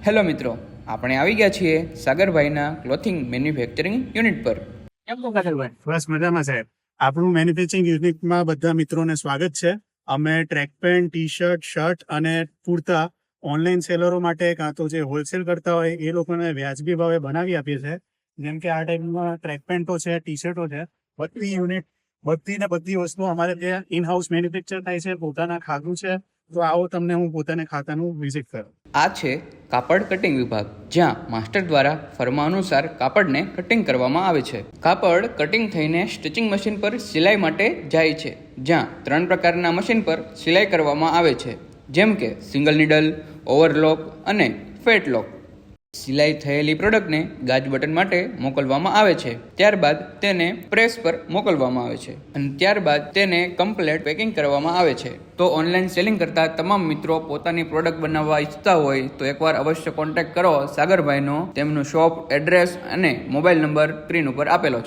Hello મિત્રો, આપણે આવી ગયા છીએ સાગરભાઈના ક્લોથિંગ મેન્યુફેક્ચરિંગ યુનિટ પર. કેમ છો સાગરભાઈ? બસ મજામાં સાહેબ. આપણું મેન્યુફેક્ચરિંગ યુનિટમાં બધા મિત્રોને સ્વાગત છે. અમે track pant, T shirt, shirt અને કુર્તા ઓનલાઈન સેલરો માટે કાં તો જે હોલસેલ કરતા હોય એ લોકોને વ્યાજબી ભાવે બનાવી આપીએ છીએ. જેમ કે આ ટાઈપમાં ટ્રેક પેન્ટો છે, ટી શર્ટો છે, બધી વસ્તુ અમારે ત્યાં ઇન હાઉસ મેન્યુફેક્ચર થાય છે. પોતાના ખાતું છે. તો આવો તમને હું પોતાને ખાતાનું વિઝિટ કરું. આ છે કાપડ કટિંગ વિભાગ, જ્યાં માસ્ટર દ્વારા ફરમા અનુસાર કાપડને કટિંગ કરવામાં આવે છે. કાપડ કટિંગ થઈને સ્ટિચિંગ મશીન પર સિલાઈ માટે જાય છે, જ્યાં 3 પ્રકારના મશીન પર સિલાઈ કરવામાં આવે છે, જેમ કે સિંગલ નીડલ, ઓવરલોક અને ફેટલોક. સિલાઈ થયેલી પ્રોડક્ટને ગાજ બટન માટે મોકલવામાં આવે છે. ત્યારબાદ તેને પ્રેસ પર મોકલવામાં આવે છે અને ત્યારબાદ તેને કમ્પ્લેટ પેકિંગ કરવામાં આવે છે. તો ઓનલાઈન સેલિંગ કરતા તમામ મિત્રો પોતાની પ્રોડક્ટ બનાવવા ઈચ્છતા હોય તો એકવાર અવશ્ય કોન્ટેક્ટ કરો સાગરભાઈનો. તેમનું શોપ એડ્રેસ અને મોબાઈલ નંબર સ્ક્રીન ઉપર આપેલો છે.